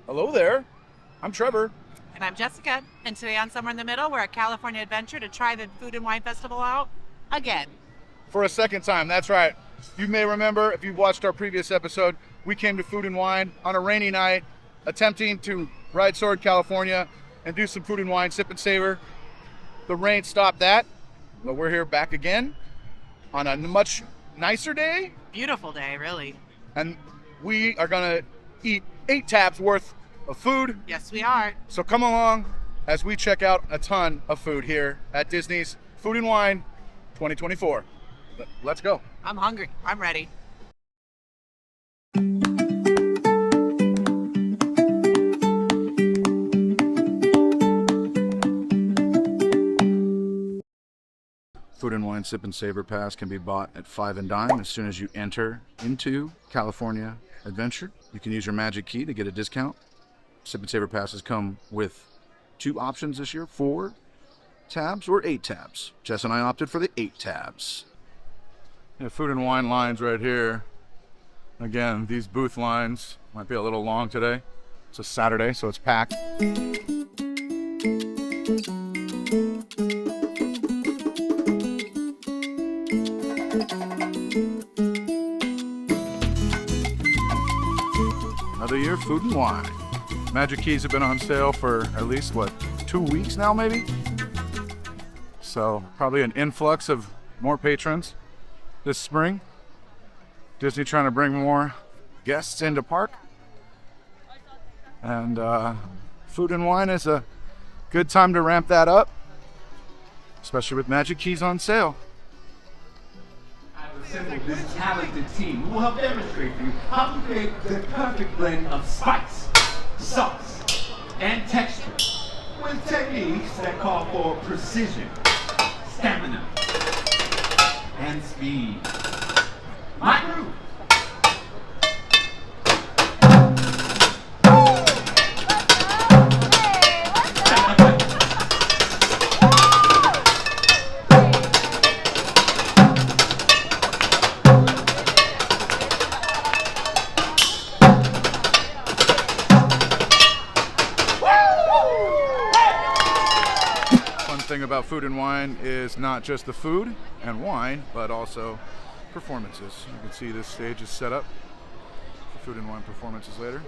Hello there. I'm Trevor. And I'm Jessica, and today on Somewhere in the Middle, we're at California Adventure to try the Food and Wine Festival out again. For a second time, that's right. You may remember, if you've watched our previous episode, we came to Food and Wine on a rainy night, attempting to ride Soarin California and do some food and wine, sip and savor. The rain stopped that, but we're here back again on a much nicer day. Beautiful day, really. And we are gonna eat 8 tabs worth of food. Yes, we are. So come along as we check out a ton of food here at Disney's Food and Wine 2024. Let's go. I'm hungry. I'm ready. Food and Wine Sip and Savor Pass can be bought at 5 and dime as soon as you enter into California Adventure. You can use your magic key to get a discount. Sip and Savor Passes come with 2 options this year, 4 tabs or 8 tabs. Jess and I opted for the 8 tabs. Yeah, food and wine lines right here. Again, these booth lines might be a little long today. It's a Saturday, so it's packed. Another year, food and wine. Magic keys have been on sale for at least, 2 weeks now, maybe? So probably an influx of more patrons this spring. Disney trying to bring more guests into park. And food and wine is a good time to ramp that up, especially with magic keys on sale. I've assembled this talented team who will help demonstrate for you how to create the perfect blend of spice, sauce, and texture with techniques that call for precision, stamina, and speed. My crew. Thing about food and wine is not just the food and wine, but also performances. You can see this stage is set up for food and wine performances later.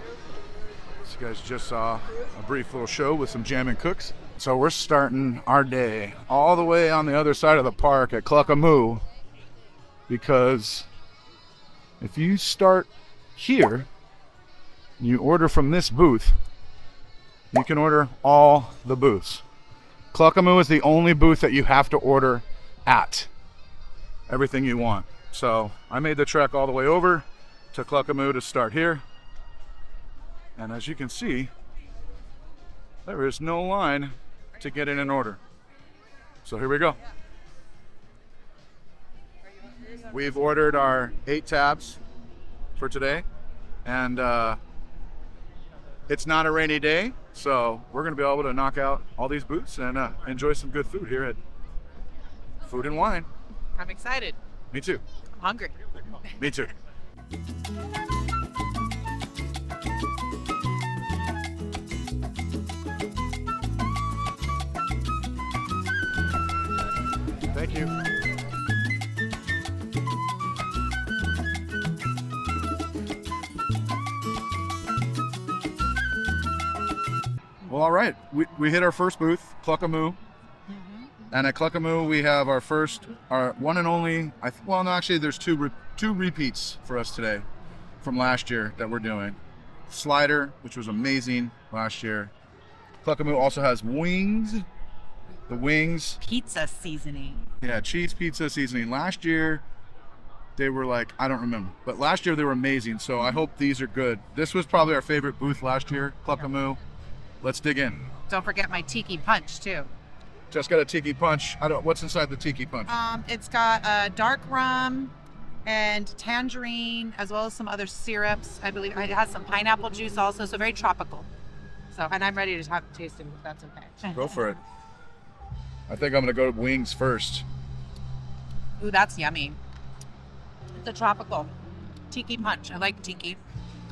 So you guys just saw a brief little show with some jamming cooks. So we're starting our day all the way on the other side of the park at Cluckamoo, because if you start here and you order from this booth, you can order all the booths. Cluckamoo is the only booth that you have to order at. Everything you want. So I made the trek all the way over to Cluckamoo to start here. And as you can see, there is no line to get in an order. So here we go. We've ordered our 8 tabs for today. And it's not a rainy day, so we're going to be able to knock out all these booths and enjoy some good food here at Food and Wine. I'm excited. Me too. I'm hungry. Me too. Thank you. Well, all right. We hit our first booth, Cluckamoo. And at Cluckamoo, we have our one and only, well, no, actually, there's two repeats for us today from last year that we're doing. Slider, which was amazing last year. Cluckamoo also has wings. The wings. Pizza seasoning. Yeah, cheese pizza seasoning. Last year, they were like, I don't remember. But last year, they were amazing. So I hope these are good. This was probably our favorite booth last year, Cluckamoo. Let's dig in. Don't forget my tiki punch, too. Just got a tiki punch. What's inside the tiki punch? It's got dark rum and tangerine, as well as some other syrups. I believe it has some pineapple juice also, so very tropical. So, and I'm ready to taste it, if that's okay. Go for it. I think I'm gonna go to wings first. Ooh, that's yummy. It's a tropical tiki punch. I like tiki.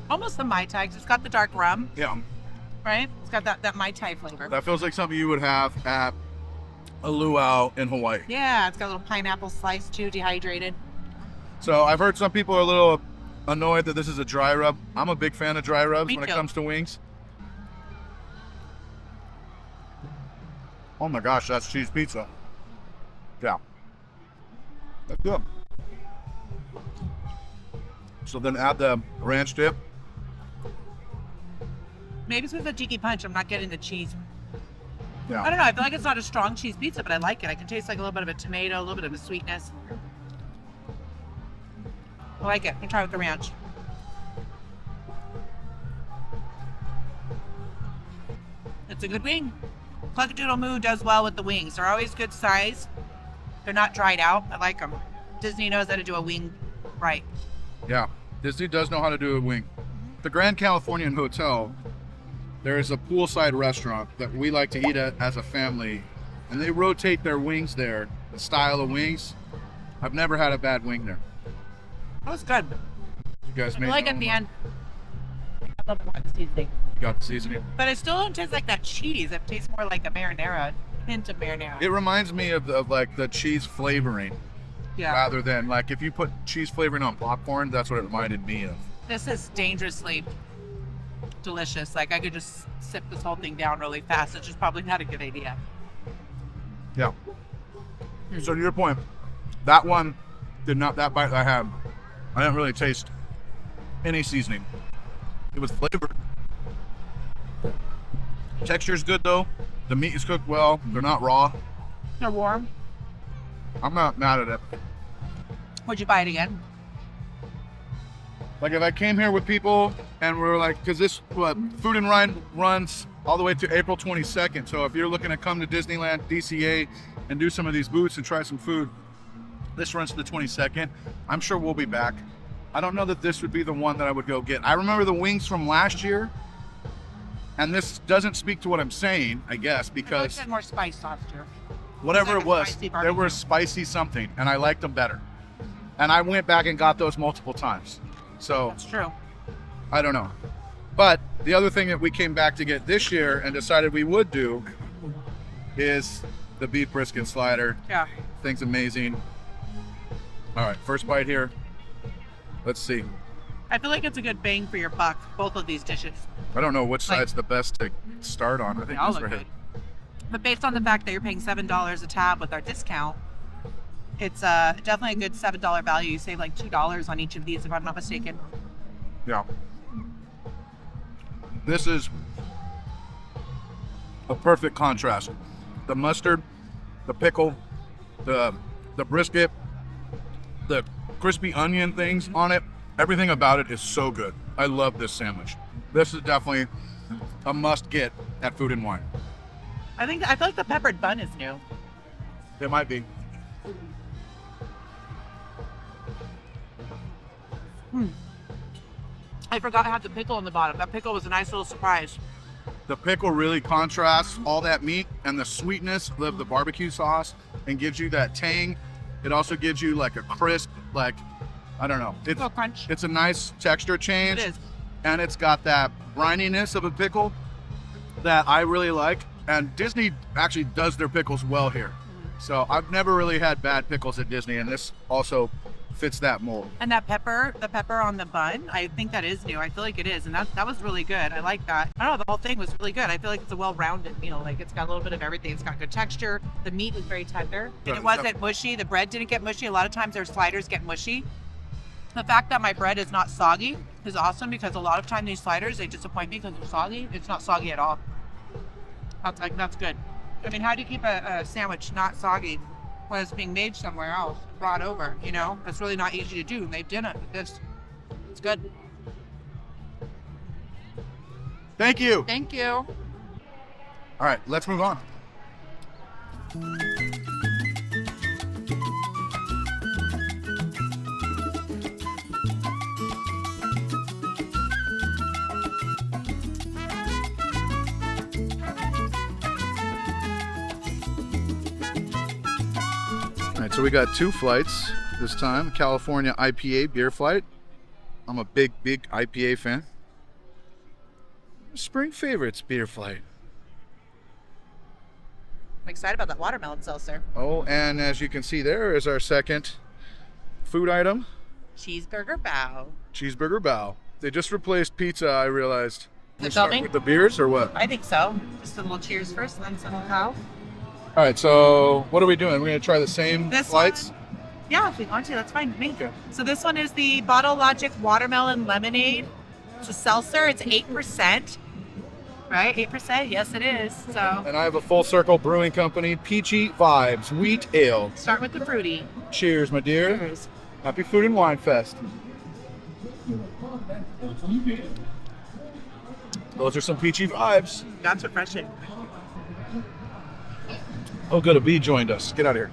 Almost the Mai Tais. It's got the dark rum. Yeah. right? It's got that Mai Tai flavor. That feels like something you would have at a luau in Hawaii. Yeah, it's got a little pineapple slice too, dehydrated. So I've heard some people are a little annoyed that this is a dry rub. I'm a big fan of dry rubs Me when too. it comes to wings. Oh my gosh, that's cheese pizza. Yeah. That's good. So then add the ranch dip. Maybe it's with the tiki punch. I'm not getting the cheese. Yeah. I don't know. I feel like it's not a strong cheese pizza, but I like it. I can taste like a little bit of a tomato, a little bit of a sweetness. I like it. I'll try it with the ranch. It's a good wing. Cluckadoodle Moo does well with the wings. They're always good size. They're not dried out. I like them. Disney knows how to do a wing right. Yeah. Disney does know how to do a wing. The Grand Californian Hotel, there is a poolside restaurant that we like to eat at as a family, and they rotate their wings there, the style of wings. I've never had a bad wing there. That was good. You guys I made like your at own the one? end. I love the seasoning. You got the seasoning. But it still don't taste like that cheese. It tastes more like a marinara, hint of marinara. It reminds me of like the cheese flavoring, Yeah. rather than like if you put cheese flavoring on popcorn, that's what it reminded me of. This is dangerously delicious. Like I could just sip this whole thing down really fast. It's just probably not a good idea. Yeah. So to your point, that one did not, that bite I had, I didn't really taste any seasoning. It was flavored. Texture's good though. The meat is cooked well. They're not raw. They're warm. I'm not mad at it. Would you buy it again? Like if I came here with people and we were like, because this Food and Wine runs all the way to April 22nd. So if you're looking to come to Disneyland, DCA, and do some of these booths and try some food, this runs to the 22nd. I'm sure we'll be back. I don't know that this would be the one that I would go get. I remember the wings from last year, and this doesn't speak to what I'm saying, I guess, because I had more spice last year. whatever like it a was, spicy they barbecue. were spicy something, and I liked them better. And I went back and got those multiple times. So That's true. I don't know. But the other thing that we came back to get this year and decided we would do is the beef brisket slider. Yeah. Thing's amazing. All right, first bite here. Let's see. I feel like it's a good bang for your buck, both of these dishes. I don't know which Like- side's the best to start on. I They think all this look right good. here. But based on the fact that you're paying $7 a tab with our discount, it's definitely a good $7 value. You save like $2 on each of these, if I'm not mistaken. Yeah. This is a perfect contrast. The mustard, the pickle, the brisket, the crispy onion things on it. Everything about it is so good. I love this sandwich. This is definitely a must get at Food and Wine. I feel like the peppered bun is new. It might be. I forgot to have the pickle on the bottom. That pickle was a nice little surprise. The pickle really contrasts all that meat and the sweetness of the barbecue sauce and gives you that tang. It also gives you like a crisp, like, I don't know. Little crunch. It's a nice texture change. It is. And it's got that brininess of a pickle that I really like. And Disney actually does their pickles well here. So I've never really had bad pickles at Disney, and this also fits that mold. And that pepper, the pepper on the bun, I think that is new. I feel like it is. And that was really good. I like that. I don't know, the whole thing was really good. I feel like it's a well-rounded meal. Like it's got a little bit of everything. It's got good texture. The meat was very tender. And it wasn't mushy. The bread didn't get mushy. A lot of times their sliders get mushy. The fact that my bread is not soggy is awesome because a lot of time these sliders, they disappoint me because they're soggy. It's not soggy at all. That's good. I mean, how do you keep a sandwich not soggy when it's being made somewhere else, brought over, you know? That's really not easy to do, and they've done it with this. It's good. Thank you. Thank you. All right, let's move on. All right, so we got two flights this time. California IPA beer flight. I'm a big IPA fan. Spring favorites beer flight. I'm excited about that watermelon seltzer. Oh, and as you can see, there is our second food item. Cheeseburger bow. Cheeseburger bow. They just replaced pizza, I realized. The We start filming? with the beers or what? I think so. Just a little cheers first, and then some bow. All right, so what are we doing? We're going to try the same This flights? one? Yeah, if we want to, that's fine with me. Okay. So this one is the Bottle Logic Watermelon Lemonade. It's a seltzer. It's 8%. Right? 8%? Yes, it is. So And I have a Full Circle Brewing Company Peachy Vibes Wheat Ale. start with the fruity. Cheers, my dear. Cheers. Happy Food and Wine Fest. Those are some peachy vibes. That's refreshing. Oh, good. A bee joined us. Get out of here.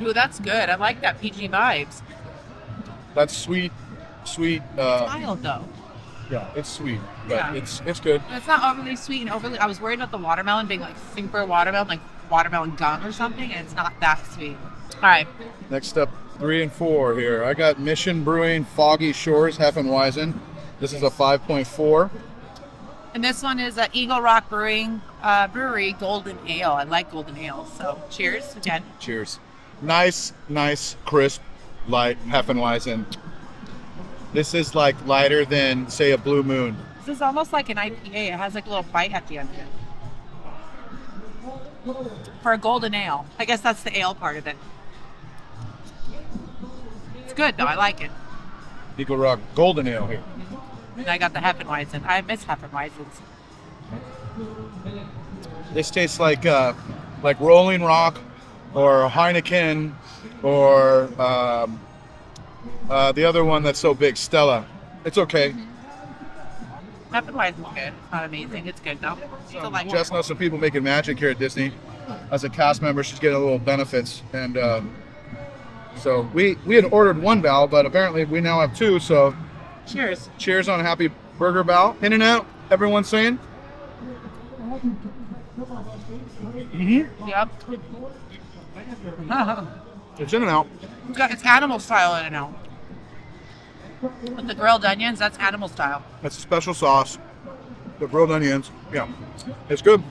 Ooh, that's good. I like that PG vibes. That's sweet. Mild though. Yeah, it's sweet, but Yeah. it's good. It's not overly sweet and overly. I was worried about the watermelon being like super watermelon, like watermelon gum or something, and it's not that sweet. All right. Next up, 3 and 4 here. I got Mission Brewing Foggy Shores Heffenweisen. This is a 5.4. And this one is Eagle Rock Brewing Brewery Golden Ale. I like golden ale. So cheers again. Cheers. Nice, crisp, light Heffenweisen. This is like lighter than, say, a Blue Moon. This is almost like an IPA. It has like a little bite at the end of it. For a golden ale. I guess that's the ale part of it. It's good though. I like it. Eagle Rock Golden Ale here. And I got the Heffenweisen. I miss Heffenweisens. This tastes like Rolling Rock or Heineken or the other one that's so big, Stella. It's okay. Heffenweisen's good. It's not amazing. It's good though. Still like Jess knows some people making magic here at Disney. As a cast member, she's getting a little benefits. And so we had ordered one bow, but apparently we now have 2. So Cheers. cheers on a happy burger bow. In and out, everyone's saying. Yep. It's in and out. It's animal style in and out. With the grilled onions, that's animal style. That's a special sauce. The grilled onions. Yeah. It's good.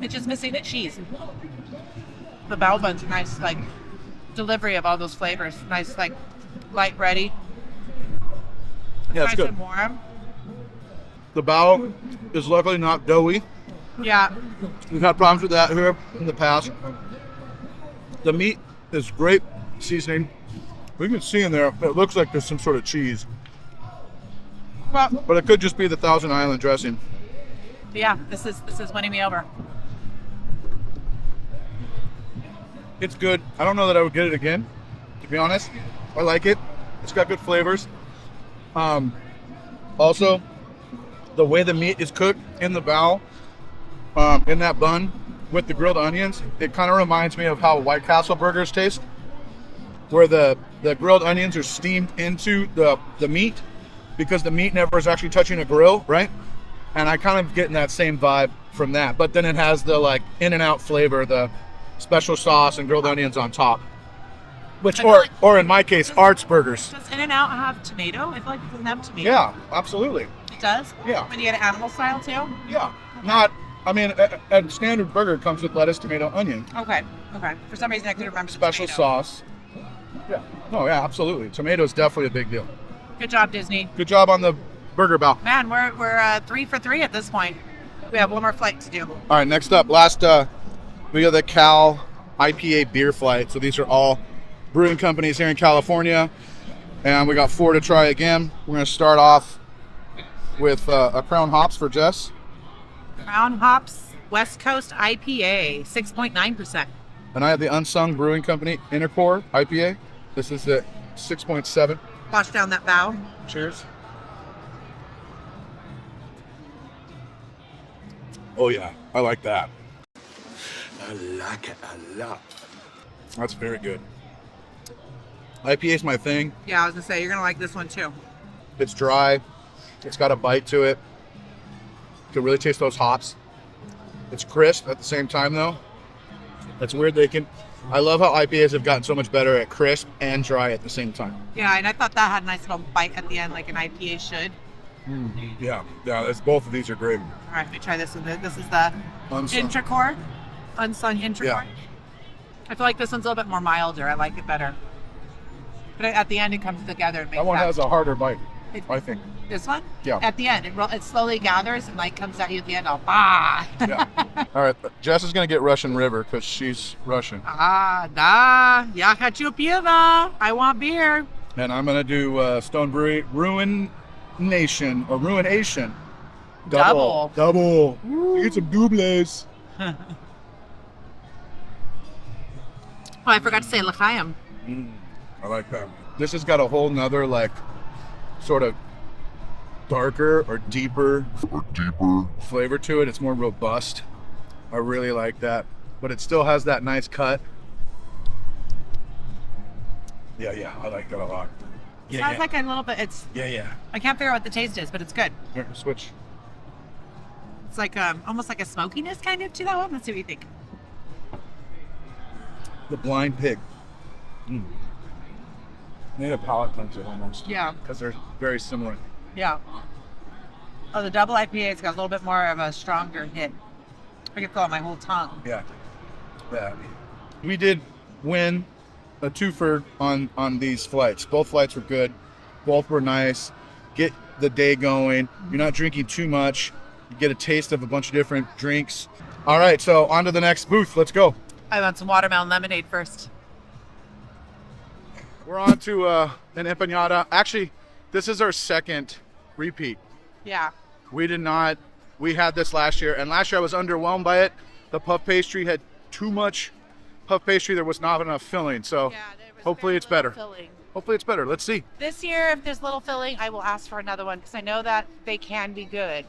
It's just missing the cheese. The bao bun's a nice, like, delivery of all those flavors. Nice, like, light ready. Yeah, it's Nice good. and warm. The bow is luckily not doughy. Yeah. We've had problems with that here in the past. The meat is great seasoning. We can see in there, it looks like there's some sort of cheese. Well, But it could just be the Thousand Island dressing. yeah, this is winning me over. It's good. I don't know that I would get it again, to be honest. I like it. It's got good flavors. Also, the way the meat is cooked in the bow, in that bun with the grilled onions, it kind of reminds me of how White Castle burgers taste, where the grilled onions are steamed into the meat because the meat never is actually touching a grill, right? And I kind of getting that same vibe from that. But then it has the like in and out flavor, the special sauce and grilled onions on top. Which, I feel like- or in my case, Arts Burgers. Does In-N-Out have tomato? I feel like it doesn't have tomato. Yeah, absolutely. It does? Yeah. When you get an animal style too? Yeah, not. I mean, a standard burger comes with lettuce, tomato, onion, Okay. Okay. For some reason I couldn't remember the special tomato. sauce. Yeah. No, yeah, absolutely. Tomato is definitely a big deal. Good job, Disney. Good job on the burger bow. Man, we're 3 for 3 at this point. We have one more flight to do. All right, next up, we got the Cal IPA beer flight. So these are all brewing companies here in California, and we got 4 to try again. We're gonna start off with a Crown Hops for Jess, Crown Hops West Coast IPA, 6.9%. and I have the Unsung Brewing Company Intercore IPA. This is at 6.7. Wash down that bow. Cheers. Oh yeah, I like that. I like it a lot. That's very good. IPA is my thing. Yeah, I was gonna say you're gonna like this one too. It's dry. It's got a bite to it. You can really taste those hops. It's crisp at the same time though. That's weird. I love how IPAs have gotten so much better at crisp and dry at the same time. Yeah, and I thought that had a nice little bite at the end, like an IPA should. Yeah, both of these are great. All right, let me try this one. This is the Unsung. intracore, unsung intracore. Yeah. I feel like this one's a little bit more milder. I like it better. But at the end, it comes together and makes That one has a harder bite, I think. This one? Yeah. At the end, it slowly gathers and like comes at you at the end. Oh, bah! Yeah. All right, Jess is gonna get Russian River because she's Russian, Da, я хочу пива. I want beer. and I'm gonna do Stone Brewery Ruination. Double. Get some doubles. Oh, I forgot to say l'chaim. I like that. This has got a whole nother like sort of darker or deeper flavor to it. It's more robust. I really like that, but it still has that nice cut. Yeah, I like that a lot. Sounds like a little bit. It's. Yeah. I can't figure out what the taste is, but it's good. Here, switch. It's like almost like a smokiness kind of to that one. Let's see what you think. The blind pig. Need a palate cleanser almost. Yeah. Because they're very similar. Yeah. Oh, the double IPA's got a little bit more of a stronger hit. I can feel it on my whole tongue. Yeah. We did win a twofer on these flights. Both flights were good. Both were nice. Get the day going. You're not drinking too much. You get a taste of a bunch of different drinks. All right, so on to the next booth. Let's go. I want some watermelon lemonade first. We're on to an empanada. Actually, this is our second repeat. Yeah. We had this last year, and last year I was underwhelmed by it. The puff pastry had too much puff pastry. There was not enough filling, so hopefully it's better. Hopefully it's better. Let's see. This year, if there's little filling, I will ask for another one because I know that they can be good.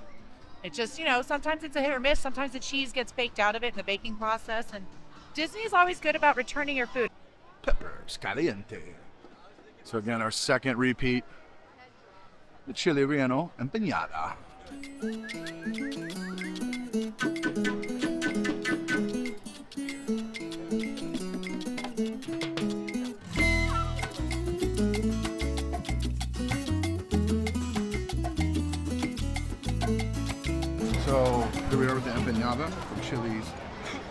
It just, sometimes it's a hit or miss. Sometimes the cheese gets baked out of it in the baking process, and Disney is always good about returning your food. Peppers caliente. So again, our second repeat, the Chile Relleno Empanada. So here we are with the empanada from Chile's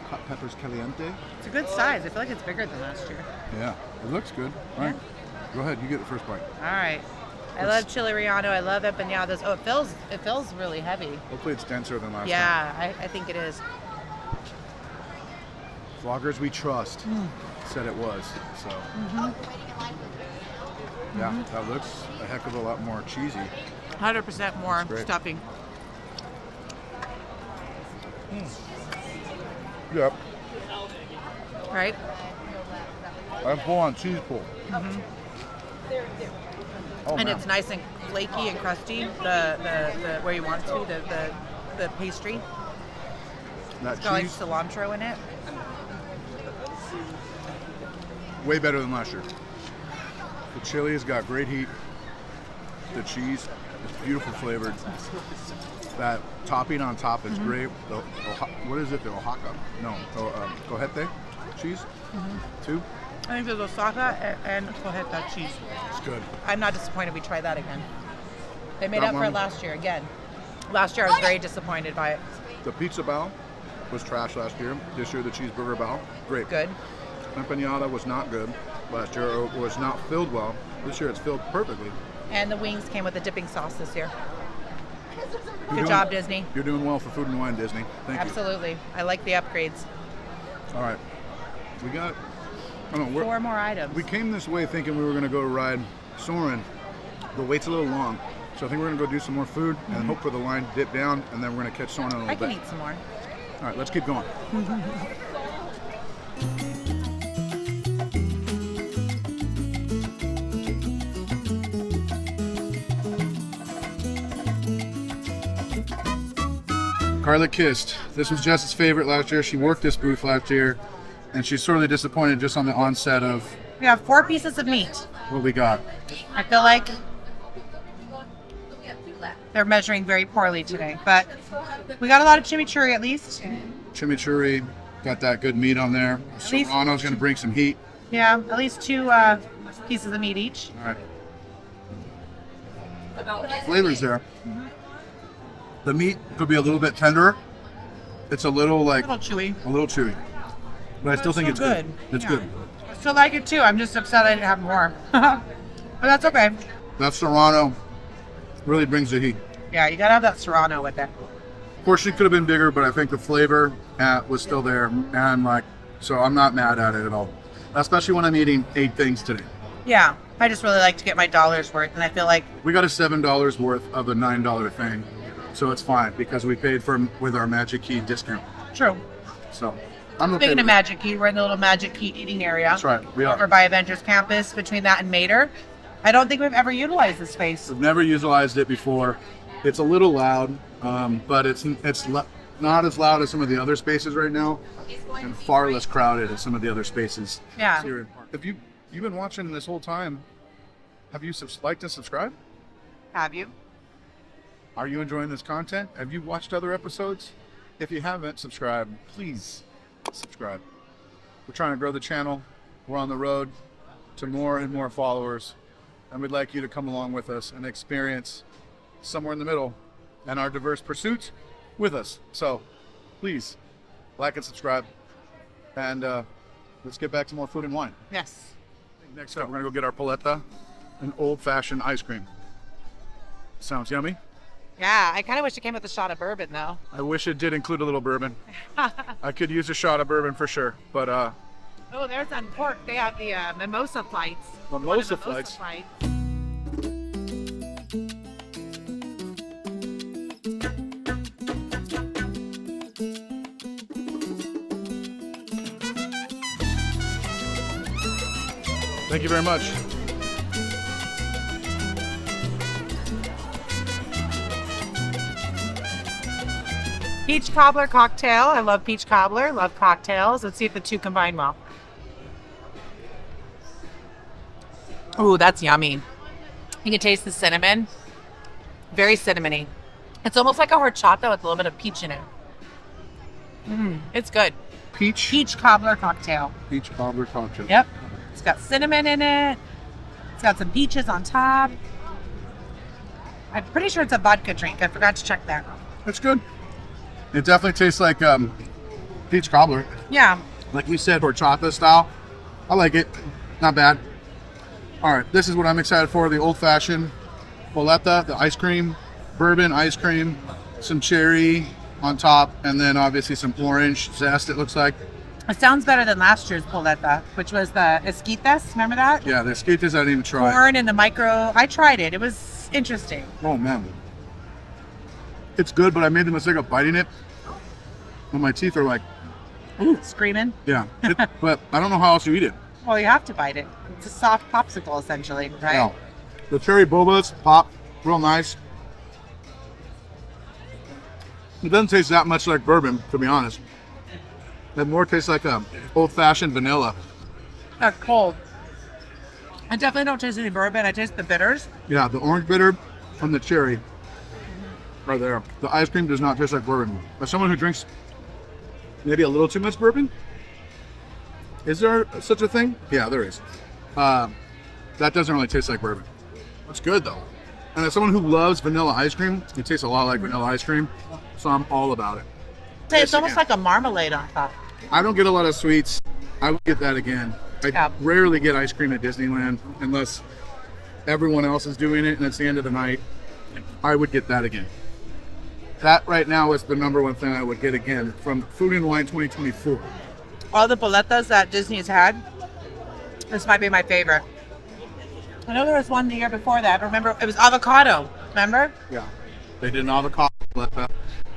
hot peppers caliente. It's a good size. I feel like it's bigger than last year. Yeah, it looks good. All right, go ahead. You get the first bite. All right. I love Chile Relleno. I love empanadas. Oh, it feels really heavy. Hopefully it's denser than last time. Yeah, I think it is. Vloggers we trust said it was. So yeah, that looks a heck of a lot more cheesy. 100% more great. stuffing. Yep. Right? I'm full on cheese pull. Oh, And man. it's nice and flaky and crusty. The where you want to the pastry. That It's got like cheese, cilantro in it. way better than last year. The chili has got great heat. The cheese is beautiful flavored. That topping on top is great. What is it? The Oaxaca? No, cojete cheese. Too. I think there's Osaka and cojeta cheese. It's good. I'm not disappointed we tried that again. They made That up for one- it last year again. Last year I was very disappointed by it. The pizza bao was trash last year. This year the cheeseburger bao, great. Good. Empanada was not good last year, or was not filled well. This year it's filled perfectly. And the wings came with a dipping sauce this year. You're Good job, Disney. You're doing well for Food and Wine, Disney. Thank Absolutely. I like the upgrades. you. All right. We got, I don't know, 4 more items. we came this way thinking we were going to go ride Soarin. The wait's a little long, so I think we're going to go do some more food and hope for the line to dip down, and then we're going to catch Soarin in a little I can bit. eat some more. All right, let's keep going. Carla Kissed. This was Jess's favorite last year. She worked this booth last year, and she's sorely disappointed just on the onset of We have 4 pieces of meat. what we got. I feel like they're measuring very poorly today, but we got a lot of chimichurri at least. Chimichurri, got that good meat on there. least- Serrano's going to bring some heat. Yeah, at least 2 pieces of meat each. All right. Flavor's there. The meat could be a little bit tenderer. It's a little like A little chewy. a little chewy, but I still think still it's good. good. It's Yeah. good. I still like it too. I'm just upset I didn't have more. But that's okay. That Serrano really brings the heat. Yeah, you gotta have that Serrano with it. Portion could have been bigger, but I think the flavor was still there, and like, so I'm not mad at it at all. Especially when I'm eating 8 things today. Yeah, I just really like to get my dollar's worth, and I feel like We got a $7 worth of the $9 thing, so it's fine because we paid for 'em with our Magic Key discount. true. So I'm okay Speaking with of it. Magic Key, we're in the little Magic Key eating area. That's right, we Over are. by Avengers Campus, between that and Mater. I don't think we've ever utilized this space. We've never utilized it before. It's a little loud, but it's not as loud as some of the other spaces right now, and far less crowded as some of the other spaces. Yeah. Here in Park. Have you've been watching this whole time? Have you liked and subscribed? Have you? Are you enjoying this content? Have you watched other episodes? If you haven't subscribed, please subscribe. We're trying to grow the channel. We're on the road to more and more followers, and we'd like you to come along with us and experience somewhere in the middle and our diverse pursuits with us. So please like and subscribe, and let's get back to more food and wine. Yes. Next up, we're gonna go get our paleta and old-fashioned ice cream. Sounds yummy. Yeah, I kind of wish it came with a shot of bourbon, though. I wish it did include a little bourbon. I could use a shot of bourbon for sure, but Oh, there's on pork. They have the mimosa flights. Mimosa flights? Thank you very much. Peach cobbler cocktail. I love peach cobbler. Love cocktails. Let's see if the two combine well. Ooh, that's yummy. You can taste the cinnamon. Very cinnamony. It's almost like a horchata with a little bit of peach in it. It's good. Peach cobbler cocktail. Peach cobbler cocktail. Yep. It's got cinnamon in it. It's got some peaches on top. I'm pretty sure it's a vodka drink. I forgot to check that. It's good. It definitely tastes like peach cobbler. Yeah. Like you said, horchata style. I like it. Not bad. All right, this is what I'm excited for, the old-fashioned boleta, the ice cream, bourbon ice cream, some cherry on top, and then obviously some orange zest, it looks like. It sounds better than last year's boleta, which was the esquites. Remember that? Yeah, the esquites I didn't even try. Corn and the micro. I tried it. It was interesting. Oh, man. It's good, but I made the mistake of biting it, and my teeth are like, Screaming. yeah. But I don't know how else you eat it. Well, you have to bite it. It's a soft popsicle, essentially, right? Yeah. The cherry bobas pop real nice. It doesn't taste that much like bourbon, to be honest. It more tastes like a old-fashioned vanilla. That's cold. I definitely don't taste any bourbon. I taste the bitters. Yeah, the orange bitter and the cherry are there. The ice cream does not taste like bourbon. As someone who drinks maybe a little too much bourbon, is there such a thing? Yeah, there is. That doesn't really taste like bourbon. It's good though. And as someone who loves vanilla ice cream, it tastes a lot like vanilla ice cream. So I'm all about it. It's almost like a marmalade on top. I don't get a lot of sweets. I would get that again. I rarely get ice cream at Disneyland unless everyone else is doing it and it's the end of the night. I would get that again. That right now is the number one thing I would get again from Food and Wine 2024. All the boletas that Disney's had, this might be my favorite. I know there was one the year before that. Remember, it was avocado. Remember? Yeah. They did an avocado boleta,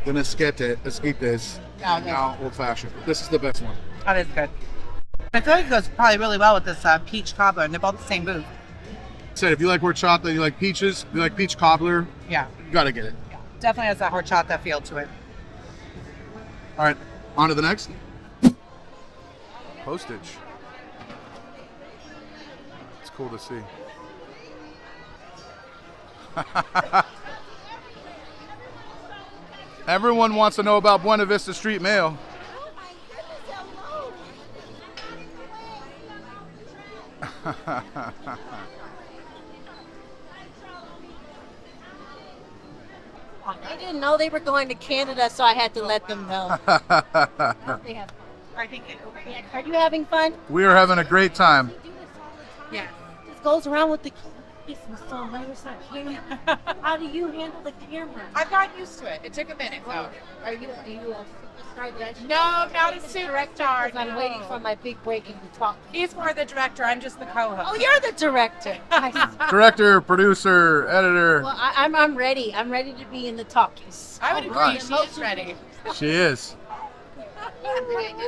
then esquites, now old fashioned. This is the best one. That is good. I feel like it goes probably really well with this peach cobbler, and they're both the same booth. Said if you like horchata, you like peaches, you like peach cobbler, Yeah. you gotta get it. Definitely has that horchata feel to it. All right, on to the next. Postage. It's cool to see. Everyone wants to know about Buena Vista Street Mail. Oh my goodness, hello. I didn't know they were going to Canada, so I had to let them know. They have fun. I think Are you having fun? We are having a great time. yeah. This goes around with the keys and so where's that camera? How do you handle the camera? I've gotten used to it. It took a minute though. Are you a superstar judge? No, not a superstar. I'm waiting for my big breaking to talk. He's more the director. I'm just the co-host. Oh, you're the director. Director, producer, editor. Well, I'm ready. I'm ready to be in the talkies. I would agree. Right. She is ready. She is.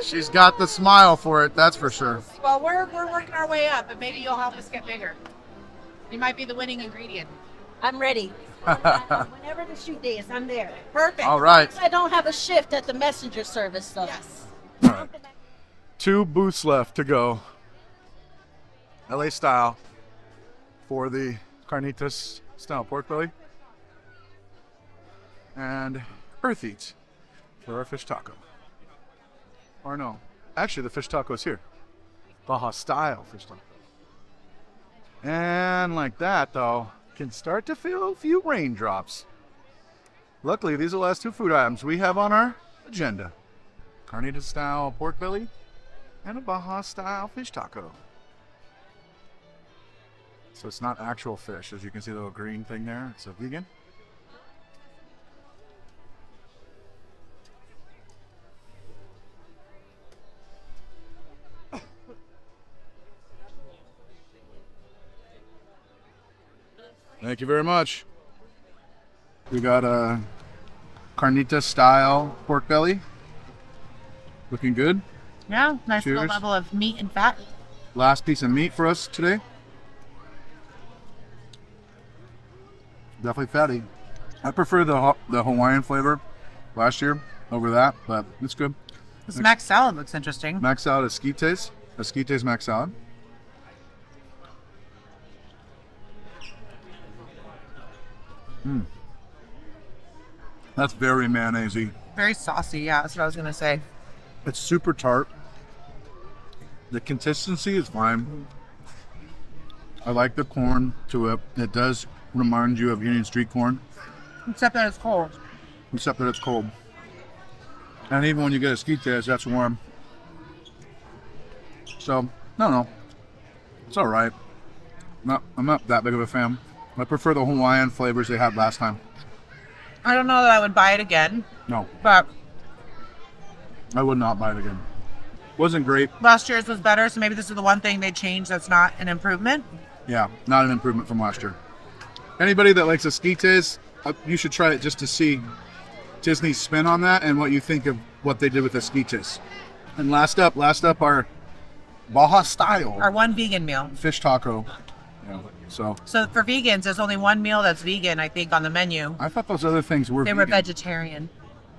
She's got the smile for it, that's for sure. Well, we're working our way up, but maybe you'll help us get bigger. You might be the winning ingredient. I'm ready. Whenever the shoot day is, I'm there. Perfect. All right. I don't have a shift at the messenger service, though. Yes. All right. 2 booths left to go. LA style for the Carnitas style pork belly. And Earth Eats for our fish taco. Or no, actually the fish taco is here. Baja-style fish taco. And like that though, can start to feel a few raindrops. Luckily, these are the last 2 food items we have on our agenda. Carnitas style pork belly and a Baja style fish taco. So it's not actual fish, as you can see the little green thing there, it's a vegan. Thank you very much. We got a Carnitas style pork belly. Looking good. Yeah, nice little Cheers. level of meat and fat. Last piece of meat for us today. Definitely fatty. I prefer the Hawaiian flavor last year over that, but it's good. This mac salad looks interesting. Mac salad esquites. Esquites mac salad. That's very mayonnaise-y. Very saucy, yeah, that's what I was gonna say. It's super tart. The consistency is fine. I like the corn to it. It does remind you of Union Street corn, Except that it's cold. except that it's cold. And even when you get esquites, that's warm. So, no. It's all right. I'm not that big of a fan. I prefer the Hawaiian flavors they had last time. I don't know that I would buy it again, No, but I would not buy it again. Wasn't great. last year's was better, so maybe this is the one thing they changed that's not an improvement. Yeah, not an improvement from last year. Anybody that likes esquites, you should try it just to see Disney's spin on that and what you think of what they did with esquites. And last up, our Baja style Our one vegan meal. fish taco. Yeah, so So for vegans, there's only one meal that's vegan, I think, on the menu. I thought those other things were They vegan. were vegetarian.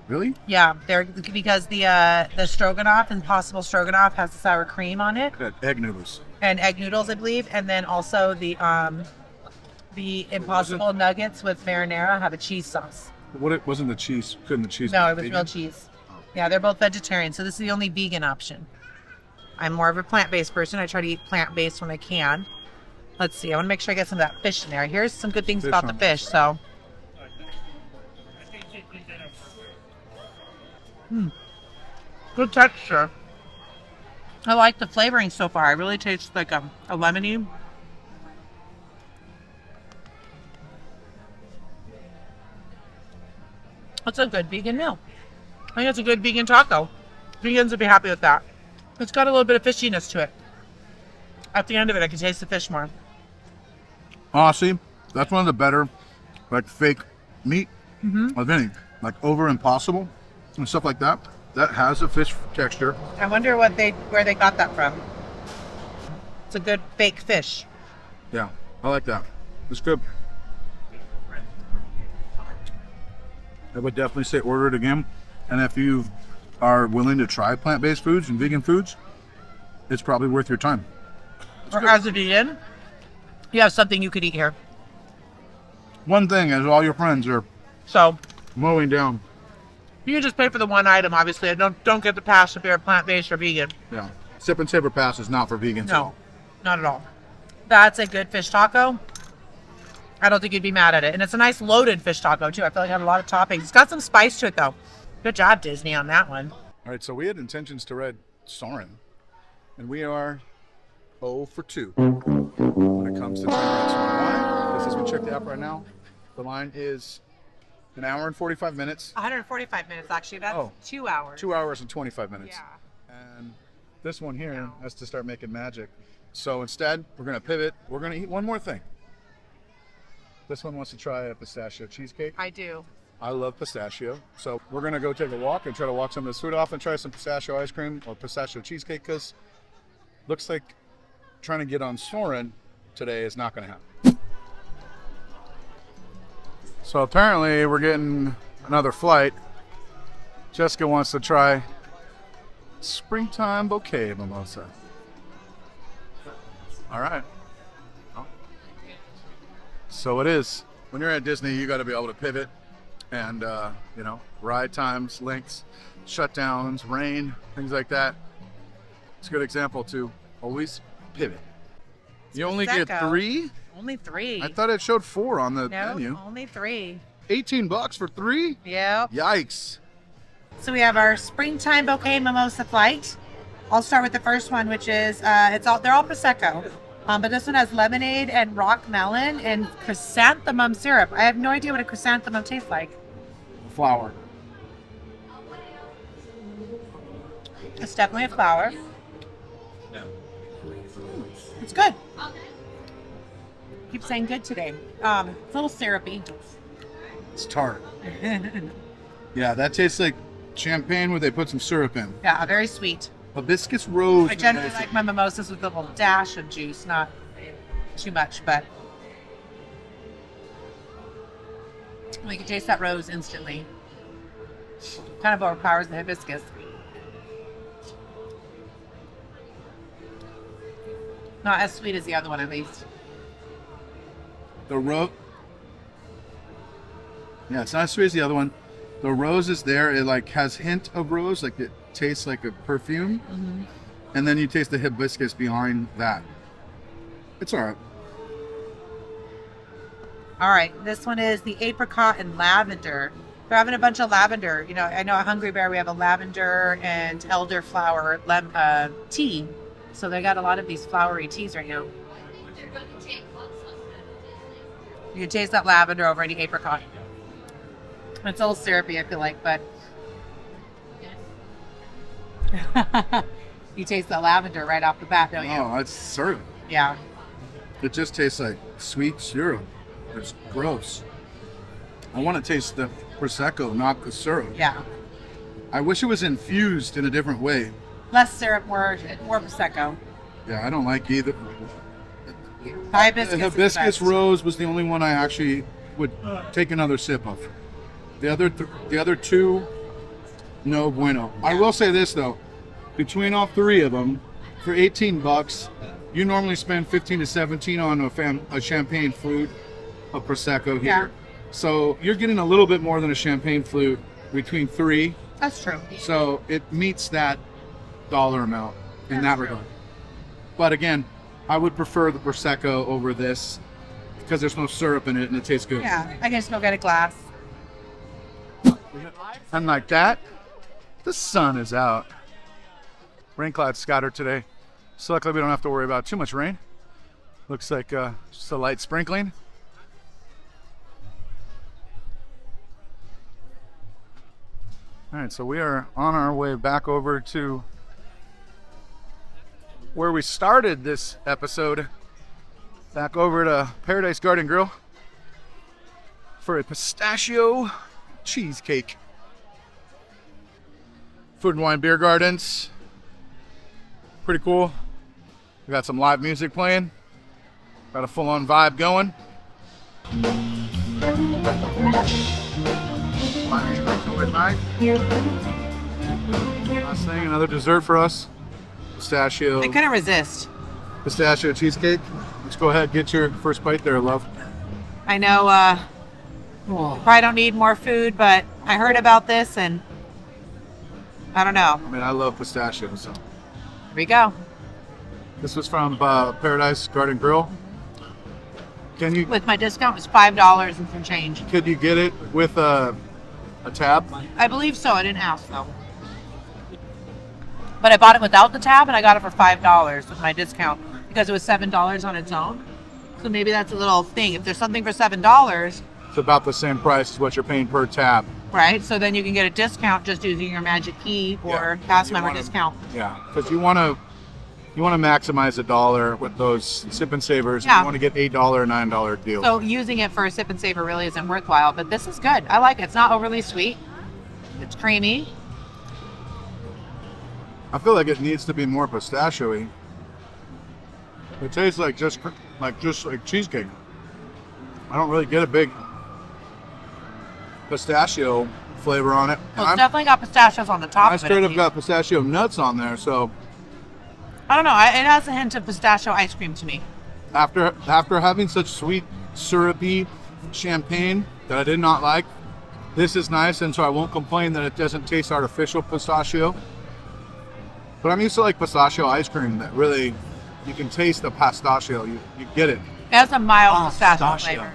Really? Yeah, they're because the stroganoff, Impossible Stroganoff, has the sour cream on it Good. Egg noodles. and egg noodles, I believe, and then also the Impossible nuggets with marinara have a cheese sauce. What it wasn't the cheese? Couldn't the cheese? No, be it was vegan? real cheese. Yeah, they're both vegetarian, so this is the only vegan option. I'm more of a plant-based person. I try to eat plant-based when I can. Let's see. I want to make sure I get some of that fish in there. Here's some good things Fish about the on fish. So, good texture. I like the flavoring so far. It really tastes like a lemony. That's a good vegan meal. I think it's a good vegan taco. Vegans would be happy with that. It's got a little bit of fishiness to it. At the end of it, I can taste the fish more. Honestly, that's one of the better, like fake meat of any, like over Impossible and stuff like that. That has a fish texture. I wonder where they got that from. It's a good fake fish. Yeah, I like that. It's good. I would definitely say order it again. And if you are willing to try plant-based foods and vegan foods, it's probably worth your time. Or as a vegan, you have something you could eat here. One thing is all your friends are So mowing down. you can just pay for the one item, obviously. Don't get the pass if you're plant-based or vegan. Yeah. Sip and Savor Pass is not for vegans. No, not at all. That's a good fish taco. I don't think you'd be mad at it. And it's a nice loaded fish taco too. I feel like it had a lot of toppings. It's got some spice to it though. Good job, Disney, on that one. All right, so we had intentions to ride Soarin, and we are 0 for 2 when it comes to trying to ride Soarin. Why? Because as we check the app right now, the line is an hour and 45 minutes. 145 minutes actually. That's 2 hours. 2 hours and 25 minutes. Yeah. And this one here has to start making magic. So instead, we're going to pivot. We're going to eat one more thing. This one wants to try a pistachio cheesecake. I do. I love pistachio. So we're going to go take a walk and try to walk some of this food off and try some pistachio ice cream or pistachio cheesecake, because looks like trying to get on Soarin today is not going to happen. So apparently we're getting another flight. Jessica wants to try springtime bouquet mimosa. All right. So it is. When you're at Disney, you got to be able to pivot and, ride times, lengths, shutdowns, rain, things like that. It's a good example to always pivot. You only get 3? Only 3. I thought it showed 4 on the No, menu. only 3. $18 for 3? Yep. Yikes. So we have our springtime bouquet mimosa flight. I'll start with the first one, which is they're all prosecco, but this one has lemonade and rock melon and chrysanthemum syrup. I have no idea what a chrysanthemum tastes like. Flour. It's definitely a flower. It's good. Keep saying good today. It's a little syrupy. It's tart. Yeah, that tastes like champagne where they put some syrup in. Yeah, very sweet. Hibiscus rose. I generally like my mimosas with a little dash of juice, not too much, but we can taste that rose instantly. Kind of overpowers the hibiscus. Not as sweet as the other one, at least. The rose. Yeah, it's not as sweet as the other one. The rose is there. It like has hint of rose, like it tastes like a perfume. Mm-hmm. And then you taste the hibiscus behind that. It's all right. All right, this one is the apricot and lavender. They're having a bunch of lavender. You know, I know at Hungry Bear we have a lavender and elderflower tea. So they got a lot of these flowery teas right now. You can taste that lavender over any apricot. It's a little syrupy, I feel like, but you taste the lavender right off the bat, don't you? Oh, it's syrup. Yeah. It just tastes like sweet syrup. It's gross. I want to taste the Prosecco, not the syrup. Yeah. I wish it was infused in a different way. Less syrup, more prosecco. Yeah, I don't like either. Hibiscus. The hibiscus rose was the only one I actually would take another sip of. The other two, no bueno. I will say this though, between all 3 of them, for $18, you normally spend 15 to 17 on a champagne flute, a prosecco here. Yeah. So you're getting a little bit more than a champagne flute between 3. That's true. So it meets that dollar amount in that regard. But again, I would prefer the prosecco over this because there's no syrup in it and it tastes good. Yeah, I can still get a glass. And like that, the sun is out. Rain clouds scattered today. So luckily we don't have to worry about too much rain. Looks like just a light sprinkling. All right, so we are on our way back over to where we started this episode. Back over to Paradise Garden Grill for a pistachio cheesecake. Food and Wine Beer Gardens. Pretty cool. We got some live music playing. Got a full-on vibe going. Last thing, another dessert for us. Pistachio. I couldn't resist. Pistachio cheesecake. Let's go ahead, get your first bite there, love. I know probably don't need more food, but I heard about this and I don't know. I mean, I love pistachios. So. Here we go. This was from Paradise Garden Grill. Can you With my discount, it was $5 and some change. could you get it with a tab? I believe so. I didn't ask though. But I bought it without the tab, and I got it for $5 with my discount because it was $7 on its own. So maybe that's a little thing. If there's something for $7, It's about the same price as what you're paying per tab. right? So then you can get a discount just using your magic key or Yeah. cast You member wanna- discount. Yeah, because you want to maximize a dollar with those sip and savers. Yeah. You want to get $8, $9 deals. So using it for a sip and saver really isn't worthwhile, but this is good. I like it. It's not overly sweet. It's creamy. I feel like it needs to be more pistachio-y. It tastes like just like cheesecake. I don't really get a big pistachio flavor on it. Well, it's definitely got pistachios on the top I of it. straight at up least. got pistachio nuts on there. So I don't know. It has a hint of pistachio ice cream to me. after having such sweet, syrupy champagne that I did not like, this is nice, and so I won't complain that it doesn't taste artificial pistachio. But I'm used to like pistachio ice cream that really, you can taste the pistachio. You get it. It has a mild pistachio pistachio. flavor.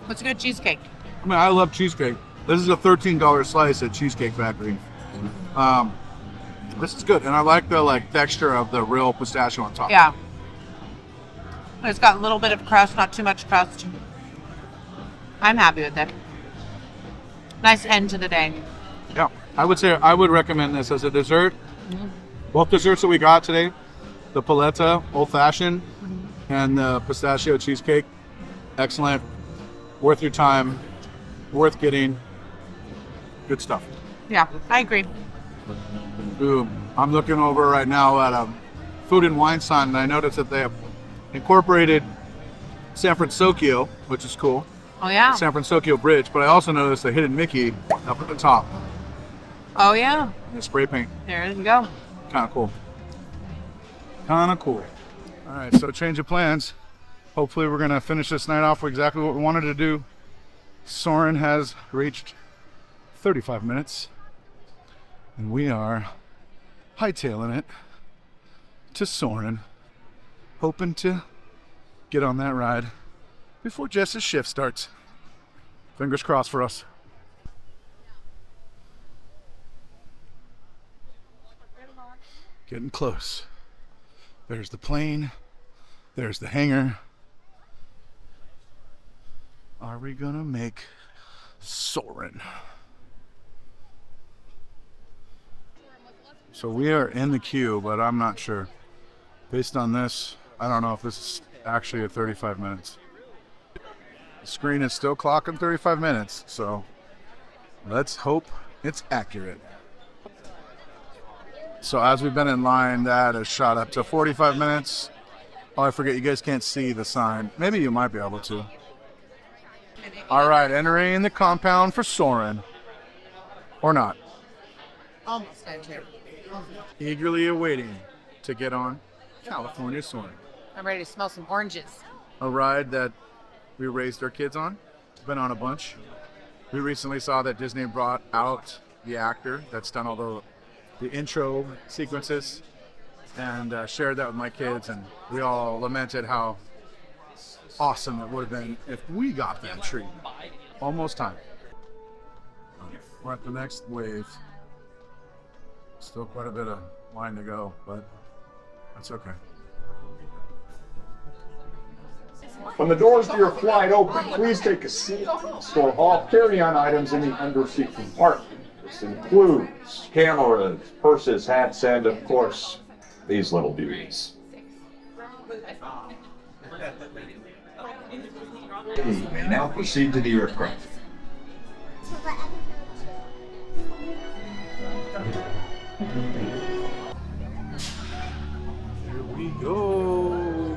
It's a good cheesecake. I mean, I love cheesecake. This is a $13 slice at Cheesecake Factory. This is good, and I like the texture of the real pistachio on top. Yeah. It's got a little bit of crust, not too much crust. I'm happy with it. Nice end to the day. Yeah. I would say I would recommend this as a dessert. Both desserts that we got today, the paleta old fashioned and the pistachio cheesecake, excellent, worth your time, worth getting, good stuff. Yeah, I agree. Ooh, I'm looking over right now at a food and wine sign, and I noticed that they have incorporated San Francisco, which is cool, Oh, yeah. San Francisco Bridge, but I also noticed a hidden Mickey up at the top, Oh, yeah. the spray paint. There you go. Kind of cool. Kind of cool. All right, so change of plans. Hopefully we're going to finish this night off with exactly what we wanted to do. Soarin has reached 35 minutes, and we are hightailing it to Soarin, hoping to get on that ride before Jess's shift starts. Fingers crossed for us. Getting close. There's the plane. There's the hangar. Are we gonna make Soarin? So we are in the queue, but I'm not sure. Based on this, I don't know if this is actually at 35 minutes. The screen is still clocking 35 minutes, so let's hope it's accurate. So as we've been in line, that has shot up to 45 minutes. Oh, I forget, you guys can't see the sign. Maybe you might be able to. All right, entering the compound for Soarin. Or not. Almost enter. Eagerly awaiting to get on California Soarin. I'm ready to smell some oranges. A ride that we raised our kids on. Been on a bunch. We recently saw that Disney brought out the actor that's done all the intro sequences and shared that with my kids, and we all lamented how awesome it would have been if we got that treat. Almost time. We're at the next wave. Still quite a bit of line to go, but that's okay. When the doors to your flight open, please take a seat. Store all carry-on items in the under-seat compartment. This includes cameras, purses, hats, and of course, these little beauties. You may now proceed to the aircraft. Here we go.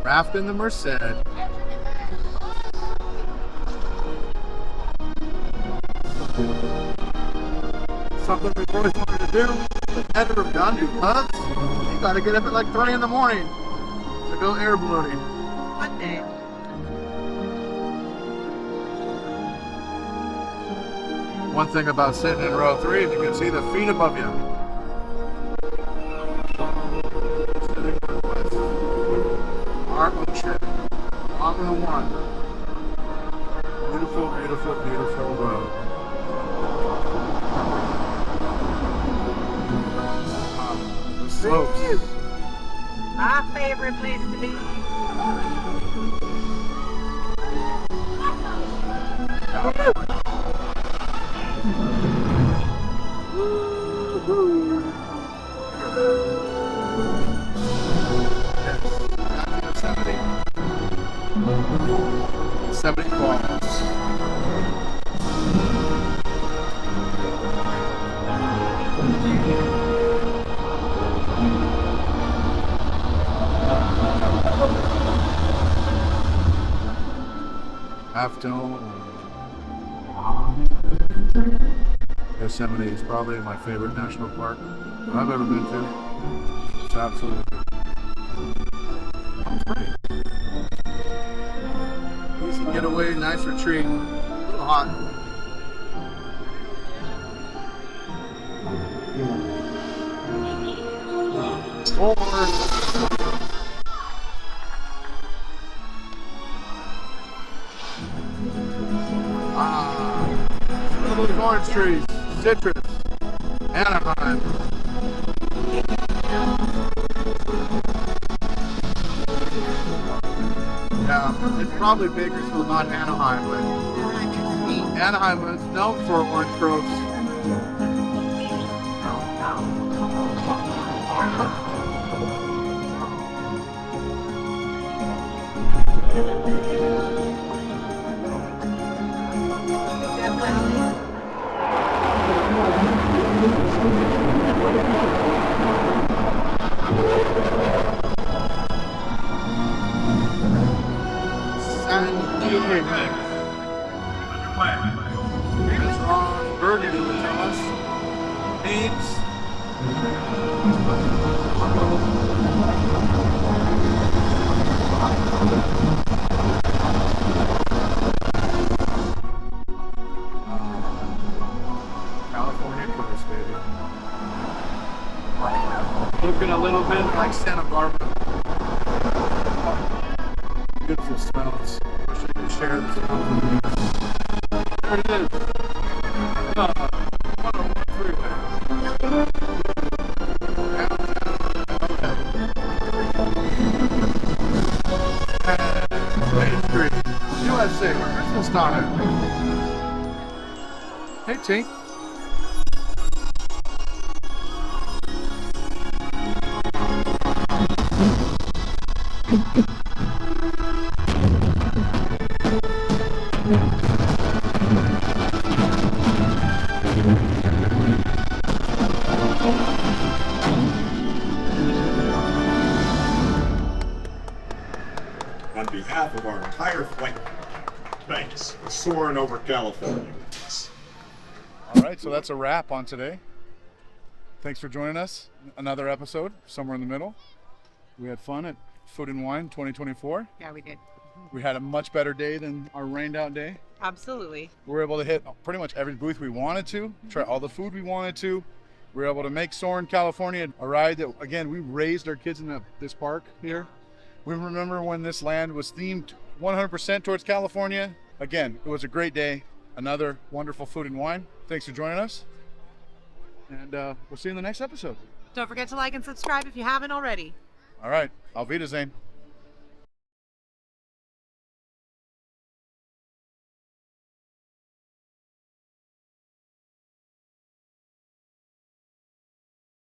Raft in the Merced. Something we've always wanted to do, but never have done because you gotta get up at like 3 in the morning to go air ballooning. One day. One thing about sitting in row 3 is you can see the feet above you. Architecture, Formula 1. Beautiful, beautiful, beautiful road. The slopes. My favorite place to be. Yosemite Falls. Half Dome. Yosemite is probably my favorite national park I've ever been to. It's absolutely great. Easy getaway, nice retreat. A little hot. Forward. Some of those orange trees, citrus, Anaheim. Yeah, it's probably Bakersfield, not Anaheim, but Anaheim was known for orange groves. That's wrong. Burgundy would tell us. Names. California coast, baby. Looking a little bit like Santa Barbara. Beautiful smells. Wish I could share this smell with you. There it is. 101 freeway. Main Street, USA, where Christmas started. Hey, Tink. On behalf of our entire flight, thanks for soaring over California. All right, so that's a wrap on today. Thanks for joining us. Another episode, Somewhere in the Middle. We had fun at Food and Wine 2024. Yeah, we did. We had a much better day than our rained out day. Absolutely. We were able to hit pretty much every booth we wanted to, try all the food we wanted to. We were able to make Soarin California a ride that, again, we raised our kids in this park here. We remember when this land was themed 100% towards California. Again, it was a great day. Another wonderful Food and Wine. Thanks for joining us. And we'll see you in the next episode. Don't forget to like and subscribe if you haven't already. All right. Auf Wiedersehen.